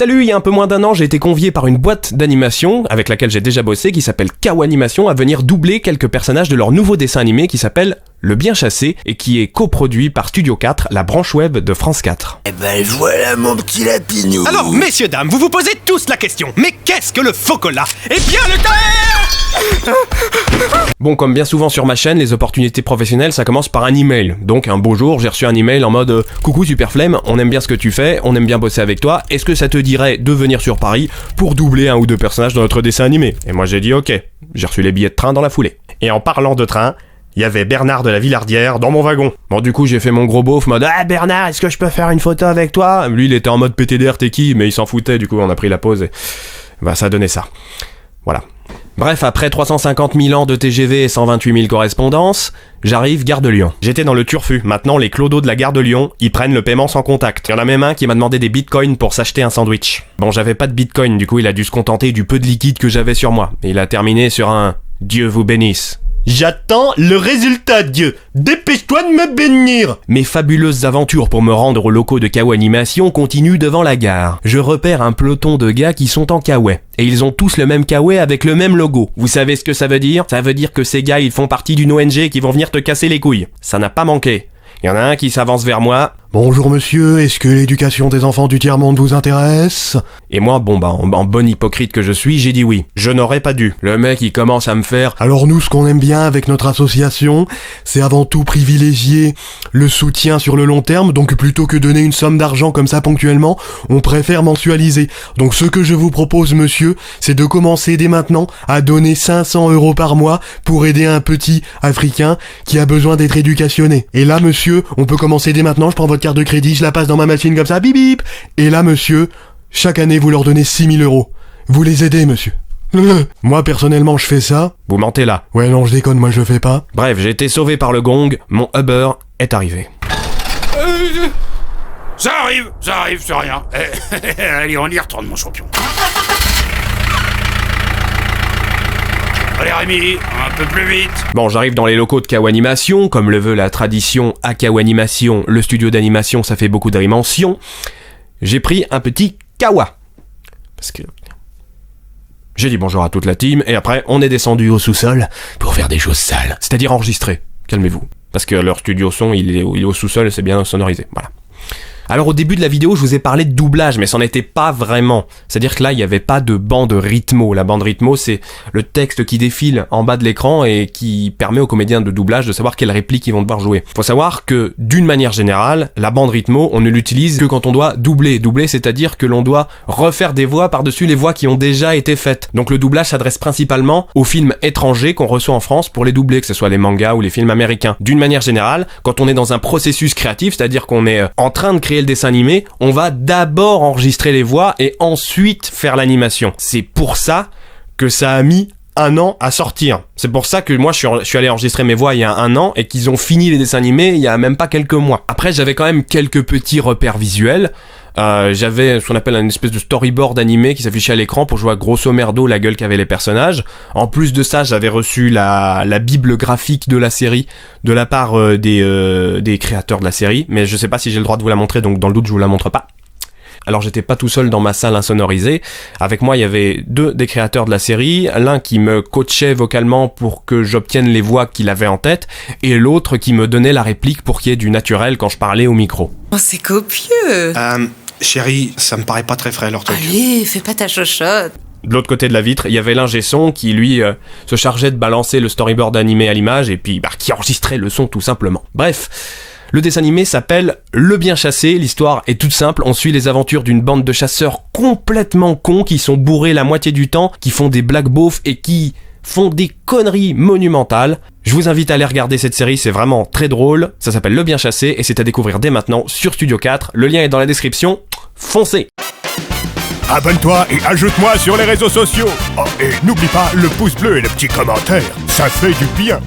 Salut, il y a un peu moins d'un an, j'ai été convié par une boîte d'animation avec laquelle j'ai déjà bossé qui s'appelle Kawanimation à venir doubler quelques personnages de leur nouveau dessin animé qui s'appelle Le Bien Chassé et qui est coproduit par Studio 4, la branche web de France 4. Eh ben voilà mon petit lapinou. Alors, messieurs, dames, vous vous posez tous la question. Mais qu'est-ce que le Focola ? Eh bien, le Bon, comme bien souvent sur ma chaîne, les opportunités professionnelles, ça commence par un email. Donc un beau jour, j'ai reçu un email en mode coucou Superflemme, on aime bien ce que tu fais, on aime bien bosser avec toi, est-ce que ça te dirait de venir sur Paris pour doubler un ou deux personnages dans notre dessin animé ? Et moi j'ai dit ok, j'ai reçu les billets de train dans la foulée. Et en parlant de train, il y avait Bernard de la Villardière dans mon wagon. Bon, du coup, j'ai fait mon gros beauf, mode ah Bernard, est-ce que je peux faire une photo avec toi ? Lui, il était en mode PTDR, t'es qui ? Mais il s'en foutait, du coup, on a pris la pause et bah ça a donné ça. Voilà. Bref, après 350 000 ans de TGV et 128 000 correspondances, j'arrive gare de Lyon. J'étais dans le turfu. Maintenant, les clodos de la gare de Lyon, ils prennent le paiement sans contact. Il y en a même un qui m'a demandé des bitcoins pour s'acheter un sandwich. Bon, j'avais pas de bitcoin, du coup, il a dû se contenter du peu de liquide que j'avais sur moi. Et il a terminé sur un « Dieu vous bénisse ». J'attends le résultat, Dieu. Dépêche-toi de me bénir. Mes fabuleuses aventures pour me rendre aux locaux de Kawanimation continuent devant la gare. Je repère un peloton de gars qui sont en kawaii. Et ils ont tous le même kawaii avec le même logo. Vous savez ce que ça veut dire ? Ça veut dire que ces gars, ils font partie d'une ONG qui vont venir te casser les couilles. Ça n'a pas manqué. Il y en a un qui s'avance vers moi. Bonjour monsieur, est-ce que l'éducation des enfants du tiers-monde vous intéresse ? Et moi, bon bah, en bon hypocrite que je suis, j'ai dit oui. Je n'aurais pas dû. Le mec, il commence à me faire... Alors nous, ce qu'on aime bien avec notre association, c'est avant tout privilégier le soutien sur le long terme, donc plutôt que donner une somme d'argent comme ça ponctuellement, on préfère mensualiser. Donc ce que je vous propose monsieur, c'est de commencer dès maintenant à donner 500 € par mois pour aider un petit Africain qui a besoin d'être éducationné. Et là monsieur, on peut commencer dès maintenant, je prends votre carte de crédit, je la passe dans ma machine comme ça, bip bip. Et là monsieur, chaque année vous leur donnez 6 000 €. Vous les aidez monsieur. Moi personnellement je fais ça. Vous mentez là. Ouais non je déconne, moi je fais pas. Bref, j'ai été sauvé par le gong, mon Uber est arrivé. Ça arrive, c'est rien. Allez, on y retourne, mon champion. Allez Rémi, un peu plus vite. Bon, j'arrive dans les locaux de Kawanimation, comme le veut la tradition à Kawanimation, le studio d'animation, ça fait beaucoup de rimensions. J'ai pris un petit kawa. Parce que... j'ai dit bonjour à toute la team, et après, on est descendu au sous-sol pour faire des choses sales. C'est-à-dire enregistrer. Calmez-vous. Parce que leur studio son, il est au sous-sol et c'est bien sonorisé. Voilà. Alors au début de la vidéo, je vous ai parlé de doublage, mais c'en était pas vraiment. C'est-à-dire que là, il n'y avait pas de bande rythmo. La bande rythmo, c'est le texte qui défile en bas de l'écran et qui permet aux comédiens de doublage de savoir quelles répliques ils vont devoir jouer. Faut savoir que, d'une manière générale, la bande rythmo, on ne l'utilise que quand on doit doubler. Doubler, c'est-à-dire que l'on doit refaire des voix par-dessus les voix qui ont déjà été faites. Donc le doublage s'adresse principalement aux films étrangers qu'on reçoit en France pour les doubler, que ce soit les mangas ou les films américains. D'une manière générale, quand on est dans un processus créatif, c'est-à-dire qu'on est en train de créer le dessin animé, on va d'abord enregistrer les voix et ensuite faire l'animation. C'est pour ça que ça a mis 1 an à sortir. C'est pour ça que moi je suis allé enregistrer mes voix il y a 1 an et qu'ils ont fini les dessins animés il y a même pas quelques mois. Après j'avais quand même quelques petits repères visuels. J'avais ce qu'on appelle une espèce de storyboard animé qui s'affichait à l'écran pour jouer à grosso merdo la gueule qu'avaient les personnages. En plus de ça, j'avais reçu la bible graphique de la série de la part des créateurs de la série, mais je sais pas si j'ai le droit de vous la montrer, donc dans le doute je vous la montre pas. Alors j'étais pas tout seul dans ma salle insonorisée. Avec moi il y avait 2 des créateurs de la série, l'un qui me coachait vocalement pour que j'obtienne les voix qu'il avait en tête, et l'autre qui me donnait la réplique pour qu'il y ait du naturel quand je parlais au micro. Oh c'est copieux. Chérie, ça me paraît pas très frais leur truc. Allez, fais pas ta chochotte. De l'autre côté de la vitre, il y avait l'ingé son qui, lui, se chargeait de balancer le storyboard animé à l'image et puis qui enregistrait le son tout simplement. Bref, le dessin animé s'appelle Le Bien Chassé, l'histoire est toute simple, on suit les aventures d'une bande de chasseurs complètement cons qui sont bourrés la moitié du temps, qui font des blagues beaufs et qui font des conneries monumentales. Je vous invite à aller regarder cette série, c'est vraiment très drôle, ça s'appelle Le Bien Chassé et c'est à découvrir dès maintenant sur Studio 4, le lien est dans la description, foncez! Abonne-toi et ajoute-moi sur les réseaux sociaux. Oh, et n'oublie pas le pouce bleu et le petit commentaire, ça fait du bien.